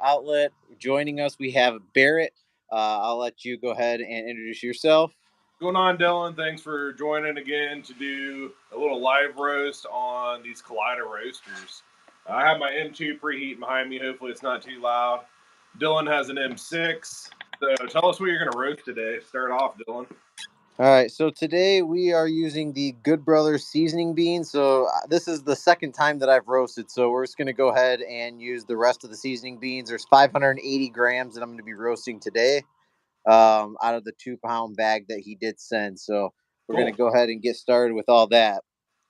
outlet. Joining us, we have Barrett. I'll let you go ahead and introduce yourself. What's going on, Dylan? Thanks for joining again to do a little live roast on these Kaleido roasters. I have my M2 preheat behind me. Hopefully, it's not too loud. Dylan has an M6. So tell us what you're going to roast today. Start off, Dylan. All right, so today we are using the Good Brothers seasoning beans. So this is the second time that I've roasted. So we're just going to go ahead and use the rest of the seasoning beans. There's 580 grams that I'm going to be roasting today out of the 2-pound bag that he did send. So we're going to go ahead and get started with all that.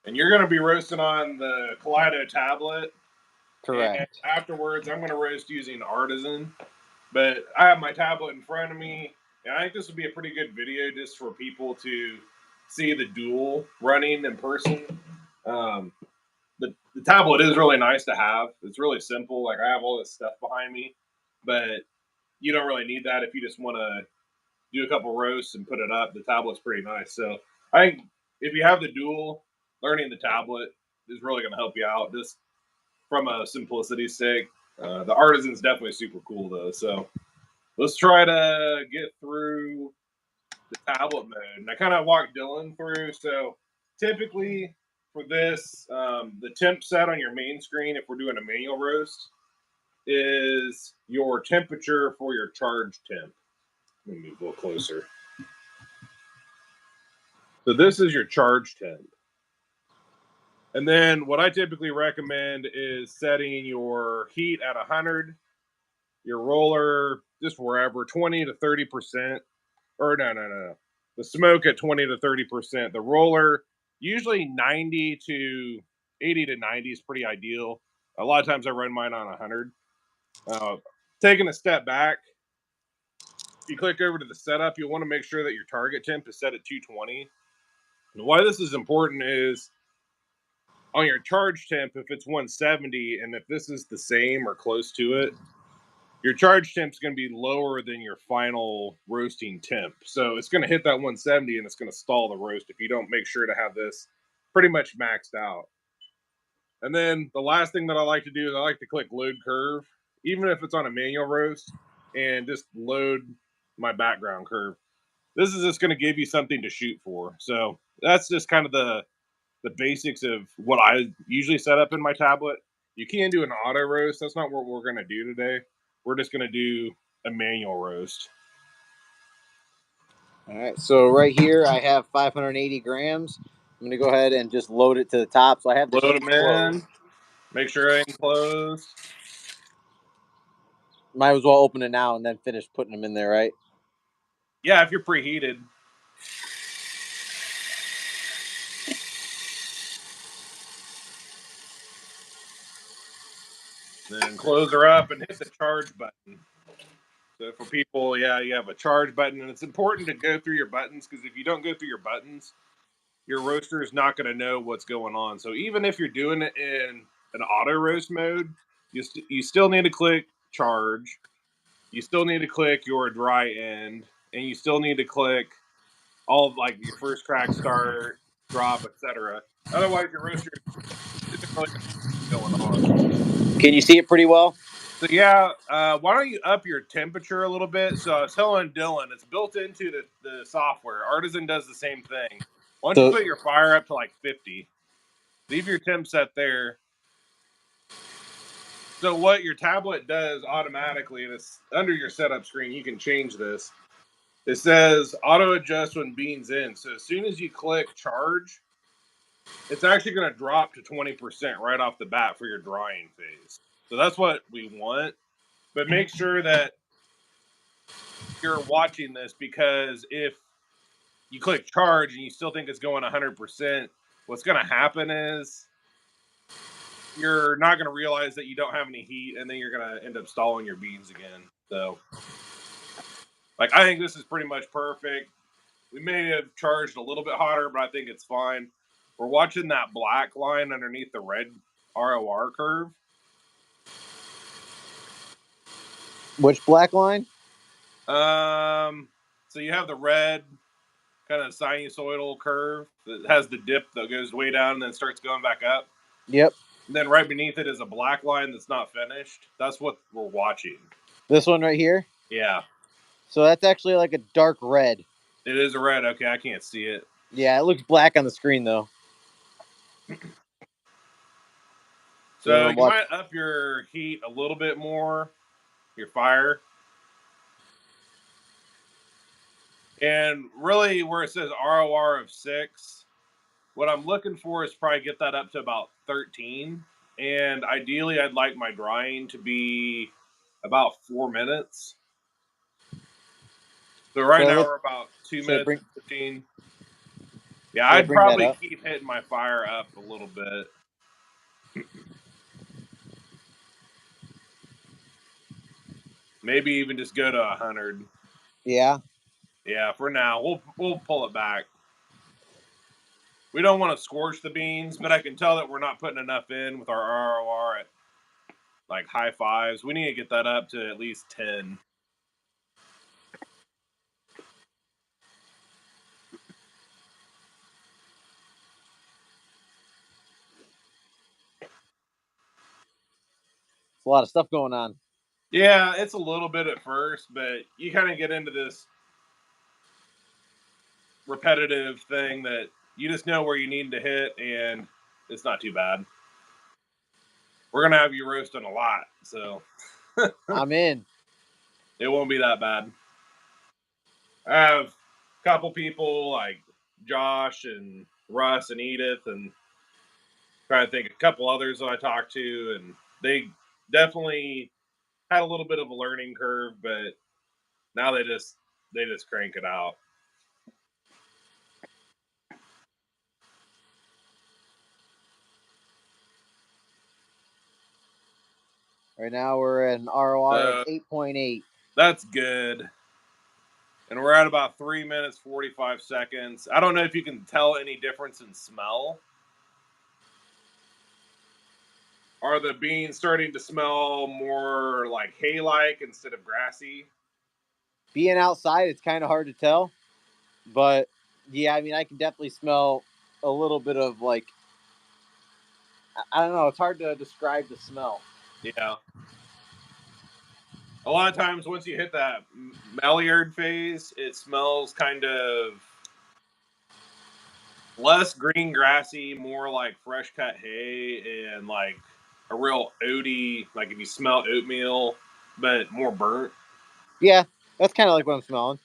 And you're going to be roasting on the Kaleido tablet. Correct. And afterwards, I'm going to roast using Artisan. But I have my tablet in front of me. And I think this would be a pretty good video just for people to see the dual running in person. The tablet is really nice to have. It's really simple. Like, I have all this stuff behind me, but you don't really need that if you just want to do a couple roasts and put it up. The tablet's pretty nice. So I think if you have the dual, learning the tablet is really going to help you out just from a simplicity sake. The Artisan's definitely super cool, though. So let's try to get through the tablet mode. And I kind of walked Dylan through. So typically for this, the temp set on your main screen, if we're doing a manual roast, is your temperature for your charge temp. Let me move a little closer. So this is your charge temp. And then what I typically recommend is setting your heat at 100, your roller just wherever, 20 to 30%. Or no. The smoke at 20 to 30%. The roller, usually 90 to 80 to 90 is pretty ideal. A lot of times I run mine on 100. Taking a step back, if you click over to the setup, you'll want to make sure that your target temp is set at 220. And why this is important is on your charge temp, if it's 170, and if this is the same or close to it, your charge temp is going to be lower than your final roasting temp. So it's going to hit that 170 and it's going to stall the roast if you don't make sure to have this pretty much maxed out. And then the last thing that I like to do is I like to click load curve, even if it's on a manual roast, and just load my background curve. This is just going to give you something to shoot for. So that's just kind of the basics of what I usually set up in my tablet. You can do an auto roast. That's not what we're going to do today. We're just going to do a manual roast. All right, so right here I have 580 grams. I'm going to go ahead and just load it to the top. So I have the load them in. Make sure everything's closed. Might as well open it now and then finish putting them in there, right? Yeah, if you're preheated. Then close her up and hit the charge button. So for people, yeah, you have a charge button, and it's important to go through your buttons because if you don't go through your buttons, your roaster is not going to know what's going on. So even if you're doing it in an auto roast mode, you still need to click charge. You still need to click your dry end, and you still need to click all of like your first crack, start, drop, etc. Otherwise, your roaster isn't really going on. Can you see it pretty well? So yeah, why don't you up your temperature a little bit? So I was telling Dylan, it's built into the software. Artisan does the same thing. Why don't you put your fire up to like 50? Leave your temp set there. So what your tablet does automatically, and it's under your setup screen, you can change this. It says auto adjust when beans in. So as soon as you click charge, it's actually going to drop to 20% right off the bat for your drying phase. So that's what we want. But make sure that you're watching this because if you click charge and you still think it's going 100%, what's going to happen is you're not going to realize that you don't have any heat, and then you're going to end up stalling your beans again. So, like, I think this is pretty much perfect. We may have charged a little bit hotter, but I think it's fine. We're watching that black line underneath the red ROR curve. Which black line? So you have the red kind of sinusoidal curve that has the dip that goes way down and then starts going back up. Yep. And then right beneath it is a black line that's not finished. That's what we're watching. This one right here. Yeah. So that's actually like a dark red. It is a red. Okay, I can't see it. Yeah, it looks black on the screen though. So So you might up your heat a little bit more, your fire. And really, where it says ROR of 6, what I'm looking for is probably get that up to about 13. And ideally, I'd like my drying to be about 4 minutes. So right now we're about 2 should I minutes bring and 15. Yeah, should I I'd bring that probably up? keep hitting my fire up a little bit. Maybe even just go to 100. Yeah. Yeah, for now we'll pull it back. We don't want to scorch the beans, but I can tell that we're not putting enough in with our ROR at like high fives. We need to get that up to at least 10. It's a lot of stuff going on. Yeah, it's a little bit at first, but you kind of get into this repetitive thing that you just know where you need to hit, and it's not too bad. We're gonna have you roasting a lot, so I'm in. it won't be that bad. I have a couple people like Josh and Russ and Edith, and trying to think a couple others that I talked to, and they definitely had a little bit of a learning curve, but now they just crank it out. Right now we're at an ROR of So 8.8. that's good. And we're at about 3 minutes 45 seconds. I don't know if you can tell any difference in smell. Are the beans starting to smell more like hay-like instead of grassy? Being outside, it's kind of hard to tell, but yeah, I mean, I can definitely smell a little bit of like I don't know. It's hard to describe the smell. Yeah. A lot of times, once you hit that Maillard phase, it smells kind of less green grassy, more like fresh cut hay and like a real oaty, like if you smell oatmeal, but more burnt. Yeah, that's kind of like what I'm smelling.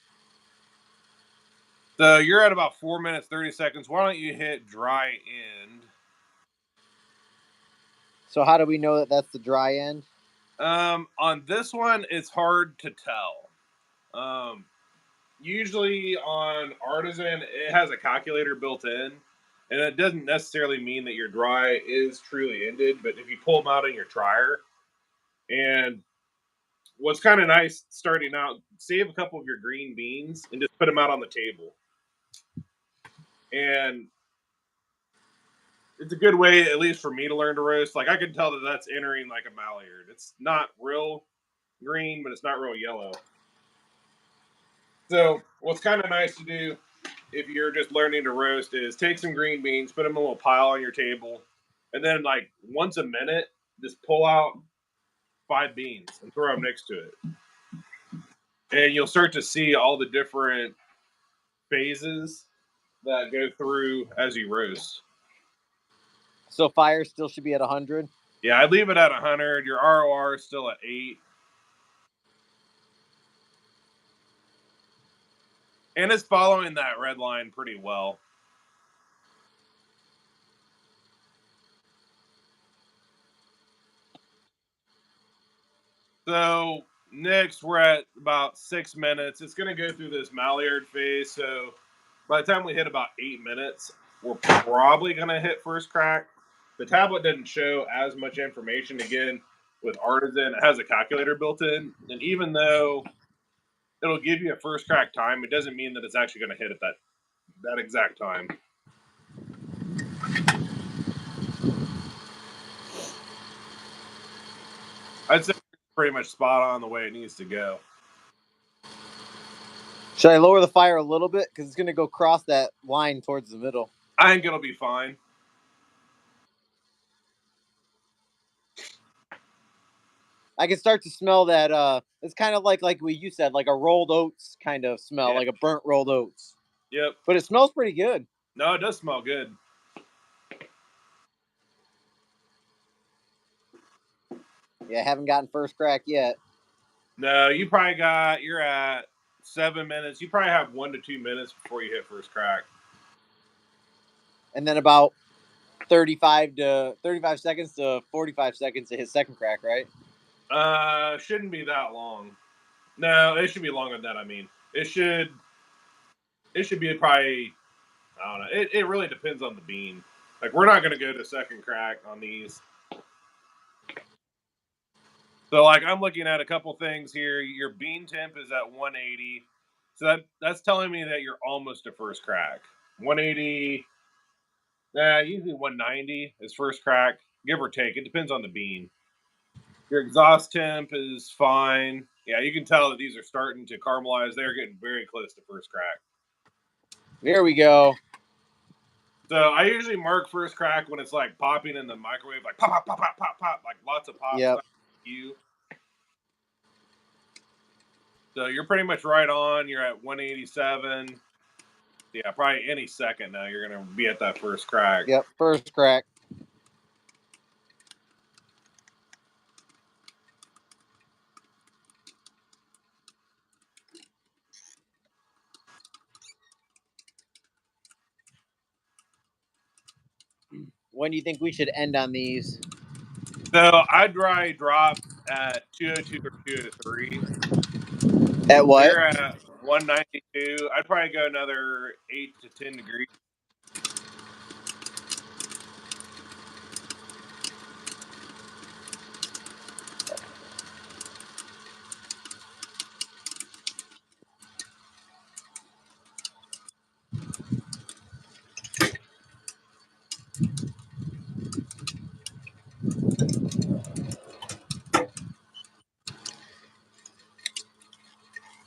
So you're at about 4 minutes 30 seconds. Why don't you hit dry end? So how do we know that that's the dry end? On this one, it's hard to tell. Usually on Artisan, it has a calculator built in, and it doesn't necessarily mean that your dry is truly ended. But if you pull them out in your dryer, and what's kind of nice starting out, save a couple of your green beans and just put them out on the table. And it's a good way, at least for me, to learn to roast. Like I can tell that that's entering like a Maillard. It's not real green, but it's not real yellow. So what's kind of nice to do if you're just learning to roast is take some green beans, put them in a little pile on your table, and then like once a minute, just pull out 5 beans and throw them next to it. And you'll start to see all the different phases that go through as you roast. So fire still should be at 100. Yeah, I'd leave it at 100. Your ROR is still at 8. And it's following that red line pretty well. So next we're at about 6 minutes. It's going to go through this Maillard phase. So by the time we hit about 8 minutes, we're probably going to hit first crack. The tablet doesn't show as much information. Again, with Artisan, it has a calculator built in, and even though it'll give you a first crack time, it doesn't mean that it's actually going to hit at that exact time. I'd say it's pretty much spot on the way it needs to go. Should I lower the fire a little bit because it's going to go cross that line towards the middle? I think it'll be fine. I can start to smell that. It's kind of like what you said, like a rolled oats kind of smell, Yeah. like a burnt rolled oats. Yep. But it smells pretty good. No, it does smell good. Yeah, I haven't gotten first crack yet. No, you're at 7 minutes. You probably have 1 to 2 minutes before you hit first crack. And then about 35 seconds to 45 seconds to hit second crack, right? Shouldn't be that long. No, it should be longer than that. I mean, it should be probably, I don't know. It really depends on the bean. Like we're not gonna go to second crack on these. So like I'm looking at a couple things here. Your bean temp is at 180. So that's telling me that you're almost to first crack. 180. Usually 190 is first crack, give or take. It depends on the bean. Your exhaust temp is fine. Yeah, you can tell that these are starting to caramelize. They're getting very close to first crack. There we go. So I usually mark first crack when it's like popping in the microwave, like pop, pop, pop, pop, pop, pop, like lots of pops. Yep. Not you. So you're pretty much right on. You're at 187. Yeah, probably any second now you're gonna be at that first crack. Yep. First crack. When do you think we should end on these? So I'd probably drop at 202 or 203. At So what? you're at 192. I'd probably go another 8 to 10 degrees.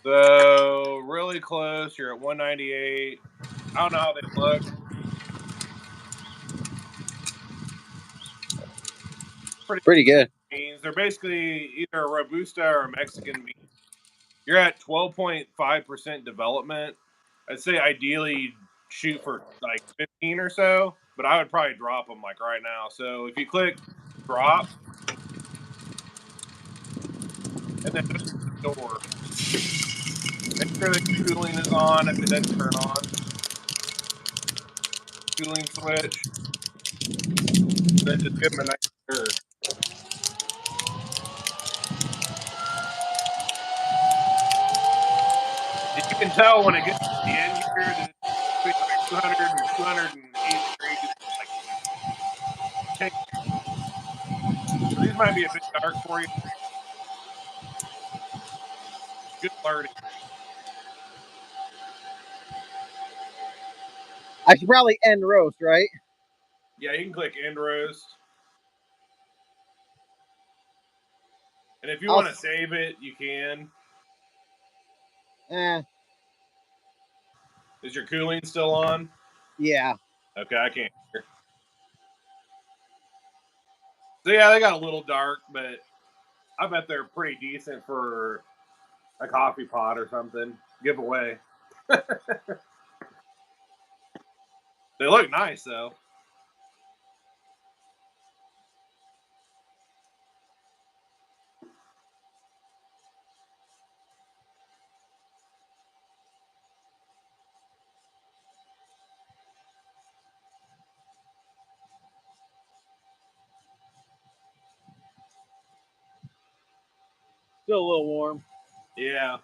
So really close. You're at 198. I don't know how they look. Pretty Pretty good. beans. They're basically either a Robusta or a Mexican bean. You're at 12.5% development. I'd say ideally shoot for like 15 or so, but I would probably drop them like right now. So if you click drop and then open the door, make sure that your cooling is on if it doesn't turn on. Cooling switch, and then just give them a nice stir. And you can tell when it gets to the end here that it's between like 200 and 208 degrees. Like, take, so these might be a bit dark for you. Good learning. I should probably end roast, right? Yeah, you can click end roast. And if you I'll. want to save it, you can. Eh. Is your cooling still on? Yeah. Okay, I can't hear. So yeah, they got a little dark, but I bet they're pretty decent for a coffee pot or something. Giveaway. They look nice though. Still a little warm. Yeah.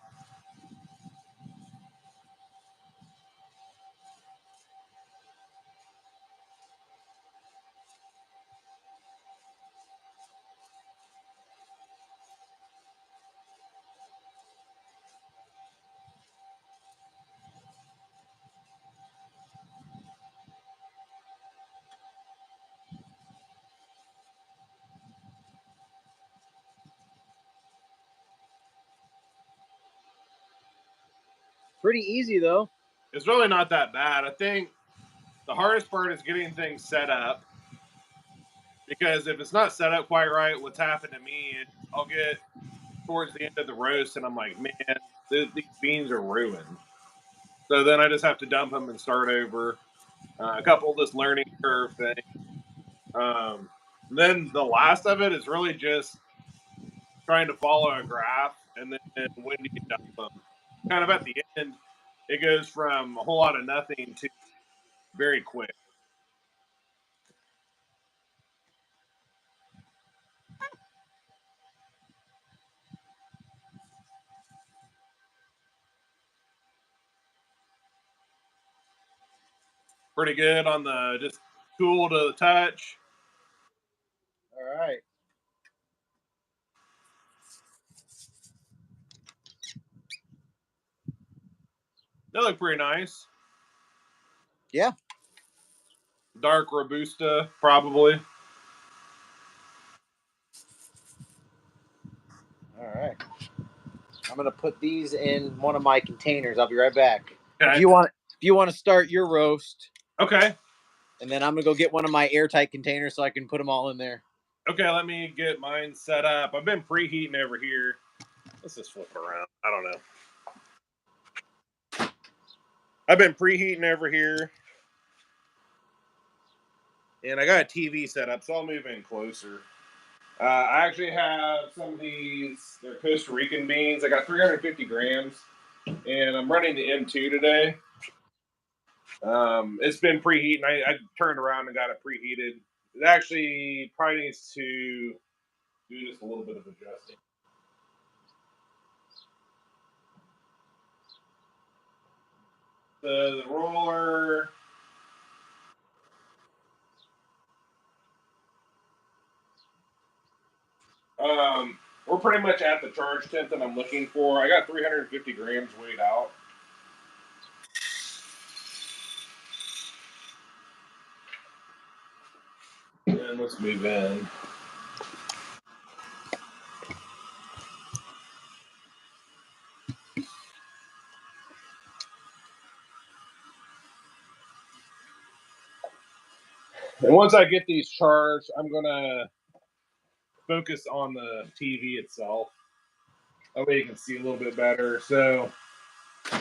Pretty easy though. It's really not that bad. I think the hardest part is getting things set up because if it's not set up quite right, what's happened to me is I'll get towards the end of the roast, and I'm like, man, these beans are ruined. So then I just have to dump them and start over. A couple of this learning curve thing. Then the last of it is really just trying to follow a graph, and then when do you dump them? Kind of at the end, it goes from a whole lot of nothing to very quick. Pretty good on the just cool to the touch. All right. They look pretty nice. Yeah. Dark Robusta, probably. All right. I'm gonna put these in one of my containers. I'll be right back. Okay. If you want to start your roast, Okay. and then I'm gonna go get one of my airtight containers so I can put them all in there. Okay, let me get mine set up. I've been preheating over here. Let's just flip it around. I don't know. I've been preheating over here. And I got a TV set up, so I'll move in closer. I actually have some of these. They're Costa Rican beans. I got 350 grams, and I'm running the M2 today. It's been preheating. I turned around and got it preheated. It actually probably needs to do just a little bit of adjusting. The roller. We're pretty much at the charge temp that I'm looking for. I got 350 grams weighed out. And let's move in. And once I get these charged, I'm gonna focus on the TV itself. That way you can see a little bit better. So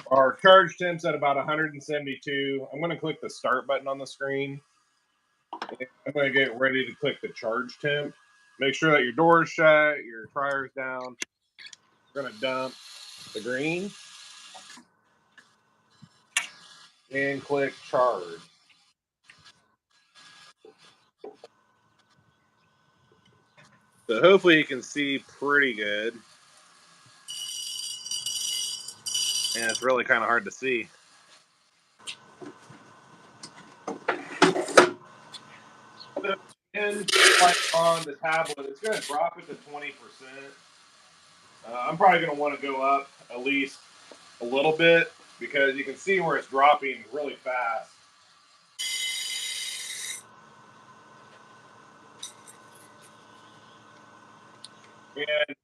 our charge temp's at about 172. I'm gonna click the start button on the screen. And I'm gonna get ready to click the charge temp. Make sure that your door is shut, your tryer's down. We're gonna dump the green and click charge. So hopefully you can see pretty good. And it's really kind of hard to see. So, and like on the tablet, it's going to drop it to 20%. I'm probably going to want to go up at least a little bit because you can see where it's dropping really fast. And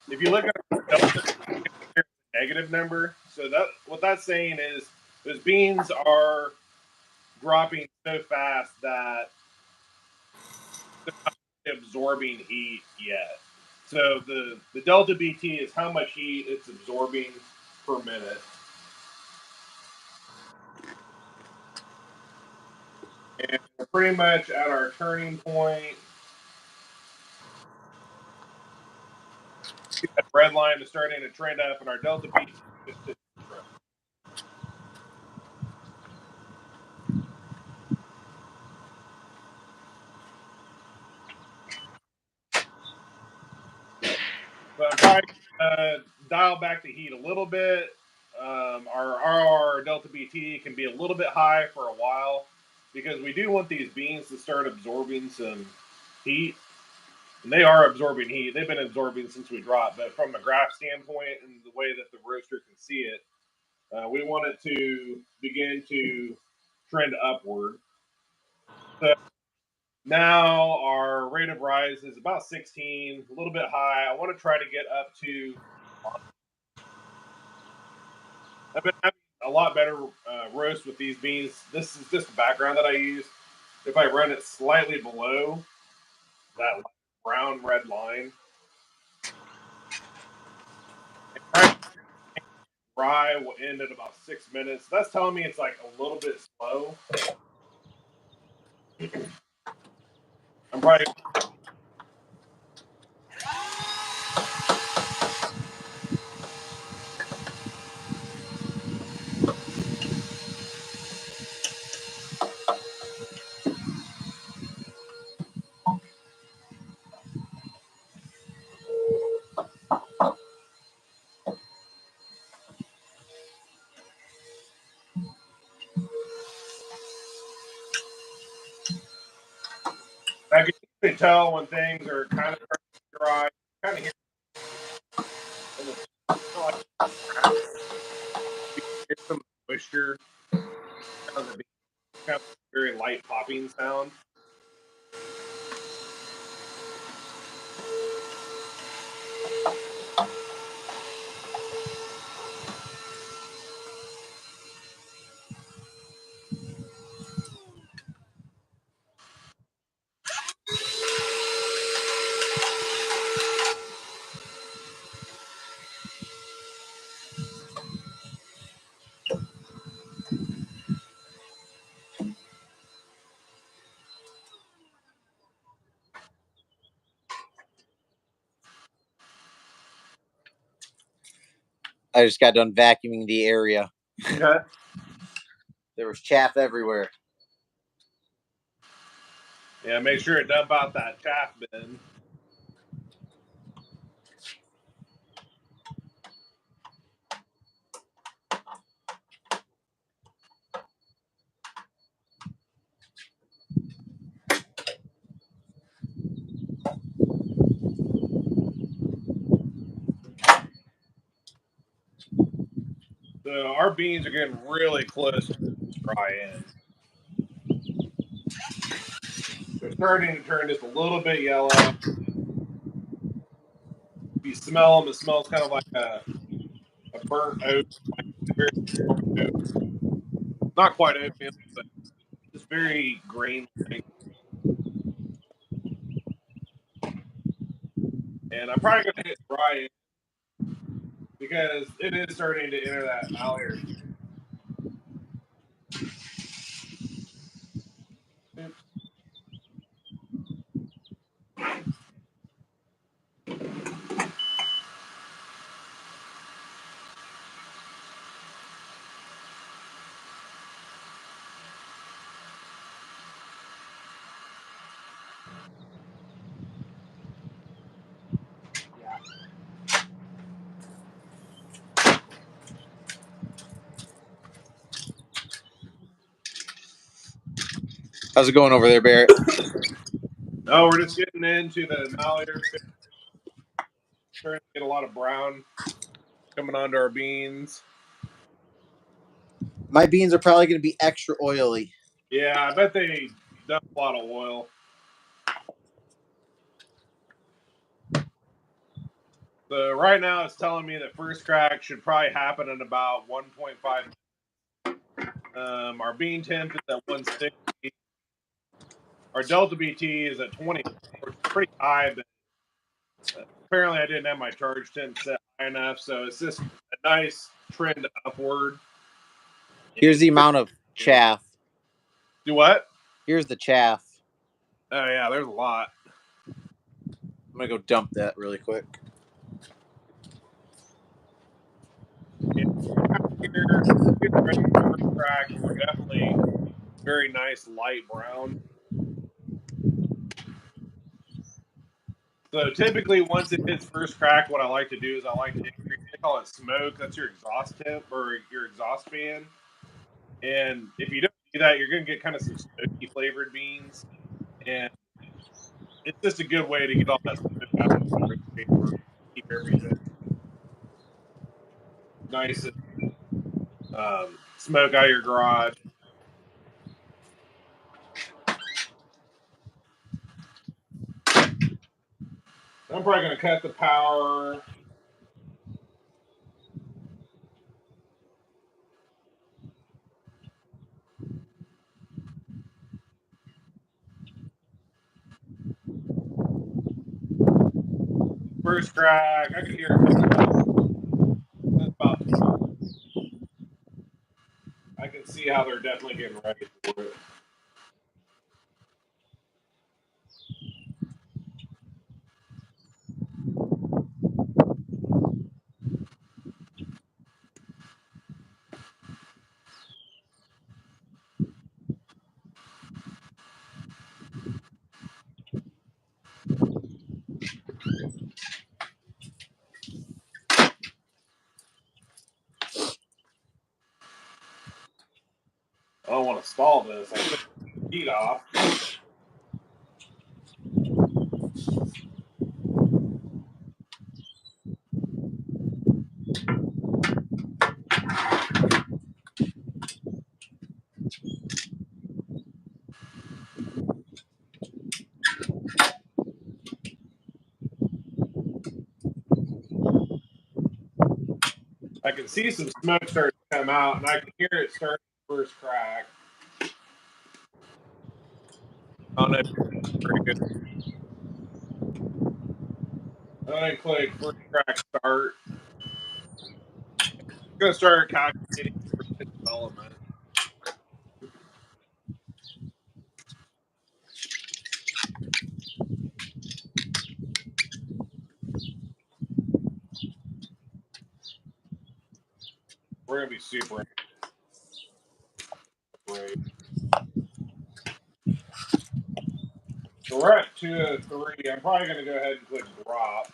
if you look at the delta, it's a negative number. So that what that's saying is those beans are dropping so fast that they're not absorbing heat yet. So the delta BT is how much heat it's absorbing per minute. And we're pretty much at our turning point. That red line is starting to trend up, and our delta BT is but I'm probably dial back the heat a little bit. Our RR delta BT can be a little bit high for a while because we do want these beans to start absorbing some heat. And they are absorbing heat. They've been absorbing since we dropped, but from a graph standpoint and the way that the roaster can see it, we want it to begin to trend upward. So now our rate of rise is about 16, a little bit high. I want to try to get up to. I've been having a lot better roast with these beans. This is just the background that I use. If I run it slightly below that brown red line, rye will end at about 6 minutes. That's telling me it's like a little bit slow. I'm probably I can usually tell when things are kind of dry. Kind of hear in the like hear some moisture. Kind of a very light popping sound. I just got done vacuuming the area. Okay. There was chaff everywhere. Yeah, make sure to dump out that chaff bin. So our beans are getting really close to dry end. They're starting to turn just a little bit yellow. If you smell them, it smells kind of like a burnt oat, like very oat. Not quite oatmeal, but just very grain like. And I'm probably going to hit dry end because it is starting to enter that malleable. Oops. How's it going over there, Barrett? Oh, we're just getting into the malleable. Starting to get a lot of brown coming onto our beans. My beans are probably going to be extra oily. Yeah, I bet they dump a lot of oil. So right now it's telling me that first crack should probably happen in about 1.5. Our bean temp is at 160. Our delta BT is at 20, which is pretty high, but apparently I didn't have my charge temp set high enough, so it's just a nice trend upward. Here's the amount of chaff. Do what? Here's the chaff. Oh yeah, there's a lot. I'm going to go dump that really quick. Yeah, here, getting ready for first crack, and we're definitely very nice light brown. So typically, once it hits first crack, what I like to do is I like to increase. They call it smoke. That's your exhaust temp or your exhaust fan. And if you don't do that, you're going to get kind of some smoky flavored beans. And it's just a good way to get all that smoke out of the refrigerator, keep everything nice and smoke out of your garage. I'm probably going to cut the power. First crack, I can hear it. That's about 20. see how they're definitely getting ready for it. I don't want to stall this. I took the heat off. I can see some smoke starting to come out, and I can hear it starting to first crack. I don't know if you're pretty good. I didn't click first crack start. I'm going to start calculating for development. We're going to be super great. So we're at 203. I'm probably going to go ahead and click drop.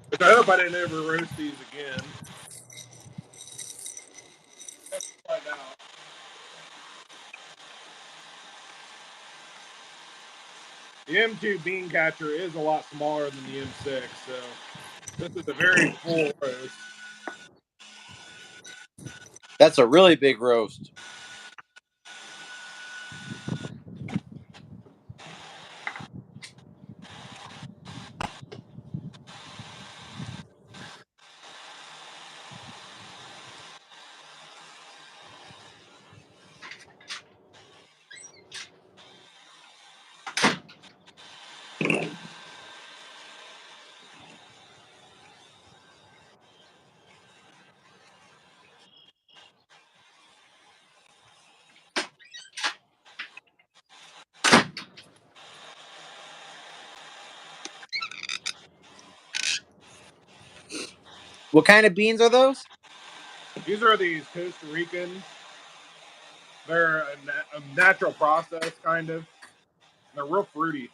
Which I hope I didn't ever roast these again. Let's find out. The M2 bean catcher is a lot smaller than the M6, so this is a very full roast. That's a really big roast. What kind of beans are those? These are these Costa Rican. They're a natural process, kind of. They're real fruity.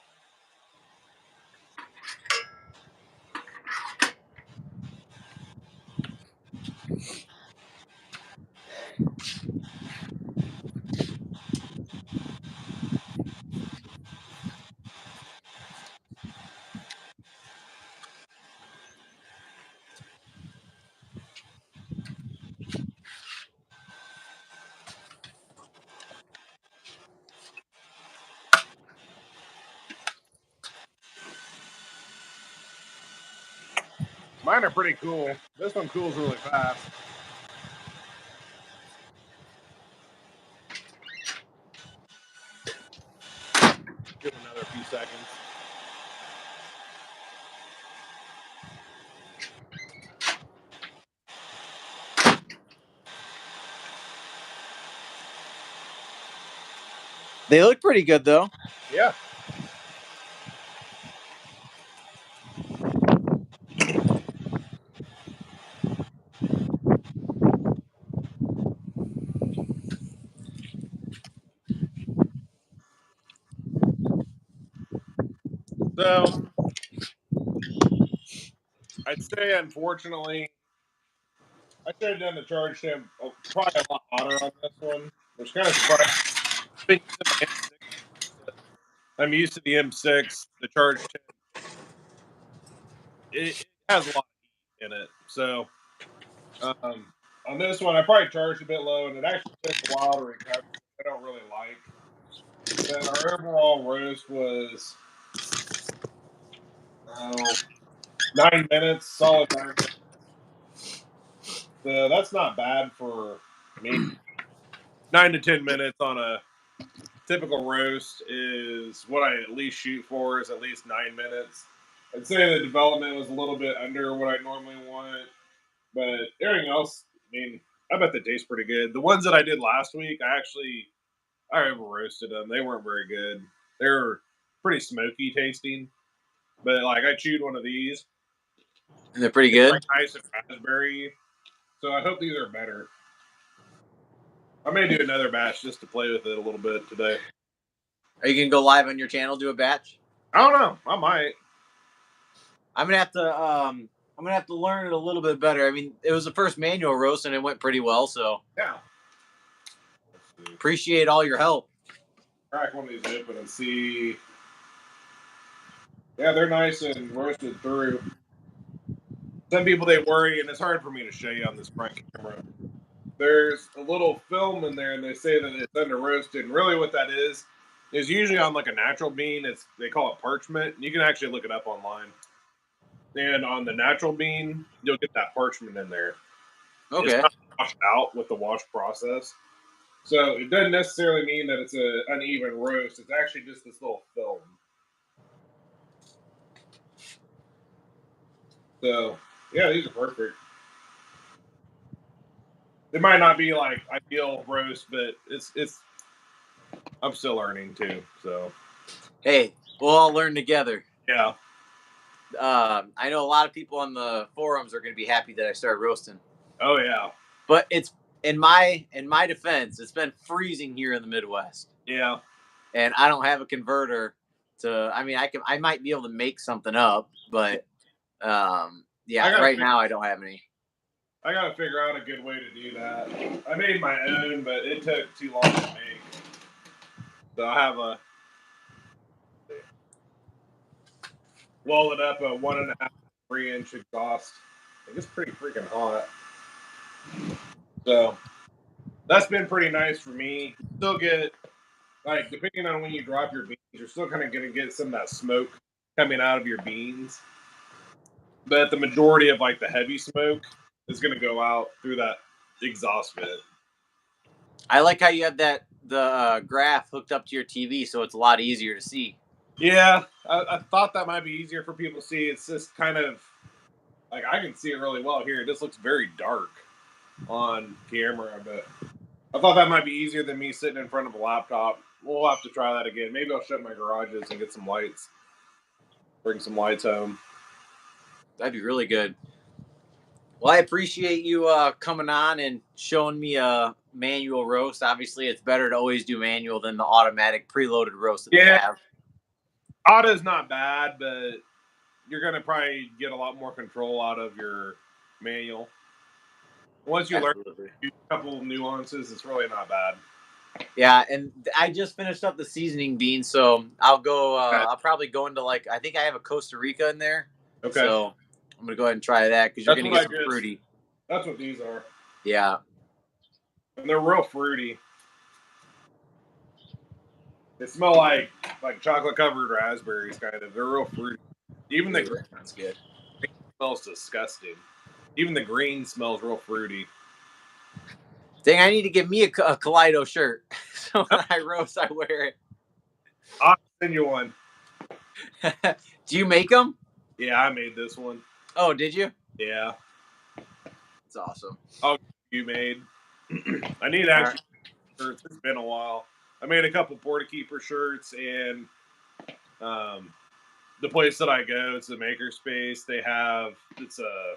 Mine are pretty cool. This one cools really fast. Give it another few seconds. They look pretty good though. Yeah. So I'd say, unfortunately, I should have done the charge temp probably a lot hotter on this one, which kind of surprised me. I'm used to the M6, the charge temp. It has a lot of heat in it. So on this one, I probably charged a bit low, and it actually took a while to recover. I don't really like. Then our overall roast was 9 minutes, solid 9 minutes. So that's not bad for me. 9 to 10 minutes on a typical roast is what I at least shoot for is at least 9 minutes. I'd say the development was a little bit under what I normally want, but everything else, I mean, I bet they taste pretty good. The ones that I did last week, I over roasted them. They weren't very good. They were pretty smoky tasting, but like I chewed one of these. And they're pretty It's like good. nice and raspberry. So I hope these are better. I may do another batch just to play with it a little bit today. Are you gonna go live on your channel, do a batch? I don't know. I might. I'm gonna have to. I'm gonna have to learn it a little bit better. I mean, it was the first manual roast, and it went pretty well. So Yeah. appreciate all your help. Crack one of these open and see. Yeah, they're nice and roasted through. Some people they worry, and it's hard for me to show you on this front camera. There's a little film in there, and they say that it's under roasted. And really, what that is usually on like a natural bean. They call it parchment. You can actually look it up online. And on the natural bean, you'll get that parchment in there. It's Okay. not washed out with the wash process. So it doesn't necessarily mean that it's an uneven roast. It's actually just this little film. So yeah, these are perfect. It might not be like ideal roast, but it's. I'm still learning too. So Hey, we'll all learn together. yeah. I know a lot of people on the forums are going to be happy that I started roasting. Oh yeah. But it's in my defense, it's been freezing here in the Midwest. Yeah. And I don't have a converter to. I mean, I might be able to make something up, but yeah, right now I don't have any. I got to figure out a good way to do that. I made my own, but it took too long to make. So I have a welded up a 1.5, 3-inch exhaust. I think it's pretty freaking hot. So that's been pretty nice for me. Still get like depending on when you drop your beans, you're still kind of gonna get some of that smoke coming out of your beans. But the majority of like the heavy smoke is gonna go out through that exhaust vent. I like how you have the graph hooked up to your TV, so it's a lot easier to see. Yeah, I thought that might be easier for people to see. It's just kind of like I can see it really well here. It just looks very dark on camera, but I thought that might be easier than me sitting in front of a laptop. We'll have to try that again. Maybe I'll shut my garages and get some lights. Bring some lights home. That'd be really good. Well, I appreciate you coming on and showing me a manual roast. Obviously, it's better to always do manual than the automatic preloaded roast that they have. Auto's not bad, but you're going to probably get a lot more control out of your manual. Once you learn a couple of nuances, it's really not bad. Yeah, and I just finished up the seasoning beans, so I'll go. I'll probably go into I think I have a Costa Rica in there. Okay. So I'm gonna go ahead and try that because you're gonna get some fruity. That's what these are. Yeah. And they're real fruity. They smell like chocolate covered raspberries, kind of. They're real fruity. Even the green sounds good. Smells disgusting. Even the green smells real fruity. Dang, I need to get me a Kaleido shirt. So when I roast, I wear it. I'll send you one. Do you make them? Yeah, I made this one. Oh, did you? Yeah. It's awesome. Oh, you made. I need actually shirts. It's been a while. I made a couple Porta Keeper shirts, and the place that I go, it's a makerspace. They have I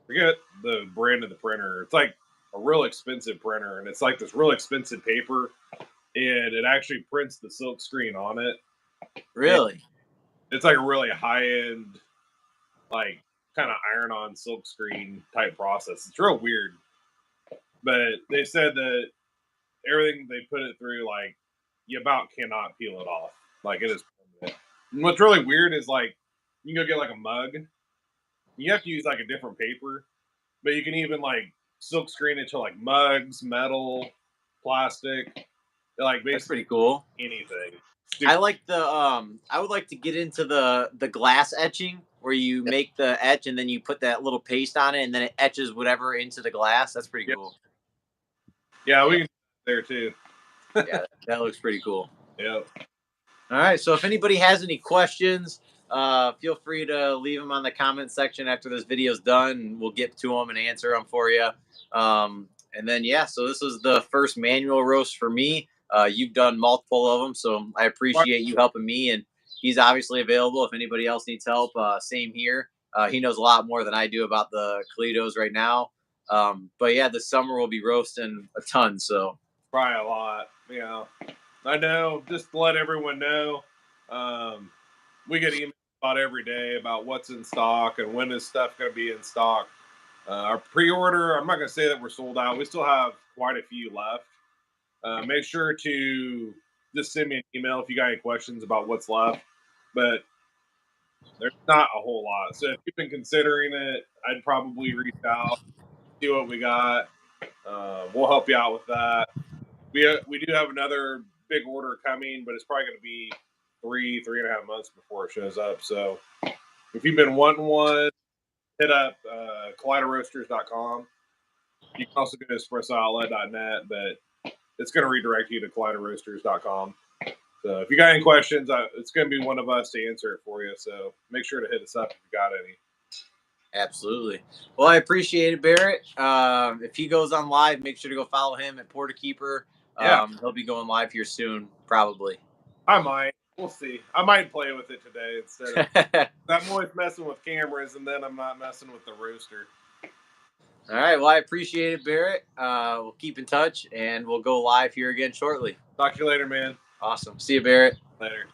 forget the brand of the printer. It's like a real expensive printer, and it's like this real expensive paper, and it actually prints the silk screen on it. Really? And it's like a really high end, like kind of iron on silk screen type process. It's real weird, but they said that everything they put it through, like you about cannot peel it off. Like it is permanent. And what's really weird is like you can go get like a mug. You have to use like a different paper, but you can even like silk screen it to like mugs, metal, plastic. Like basically that's pretty cool. Anything. I like I would like to get into the glass etching where you make the etch and then you put that little paste on it and then it etches whatever into the glass. That's pretty cool. Yeah, we can do there too. Yeah, that looks pretty cool. Yep. All right. So if anybody has any questions, feel free to leave them on the comment section after this video is done, and we'll get to them and answer them for you. And then, yeah, so this is the first manual roast for me. You've done multiple of them, so I appreciate you helping me. And he's obviously available if anybody else needs help. Same here. He knows a lot more than I do about the Kaleidos right now. But yeah, this summer we'll be roasting a ton. So Probably a lot. I know. Just to let everyone know, um, we get emails about every day about what's in stock and when is stuff going to be in stock. Our pre-order, I'm not going to say that we're sold out. We still have quite a few left. Make sure to just send me an email if you got any questions about what's left. But there's not a whole lot. So if you've been considering it, I'd probably reach out, see what we got. We'll help you out with that. We do have another big order coming, but it's probably going to be 3.5 months before it shows up. So if you've been wanting one, hit up KaleidoRoasters.com. You can also go to EspressoOutlet.net, but it's going to redirect you to KaleidoRoasters.com. So if you got any questions, it's going to be one of us to answer it for you. So make sure to hit us up if you got any. absolutely. Well, I appreciate it, Barrett. If he goes on live, make sure to go follow him at Porter Keeper. Yeah, He'll be going live here soon, probably. I might. We'll see. I might play with it today instead of. I'm always messing with cameras, and then I'm not messing with the rooster. All right. Well, I appreciate it, Barrett. We'll keep in touch, and we'll go live here again shortly. Talk to you later, man. Awesome. See you, Barrett. Later.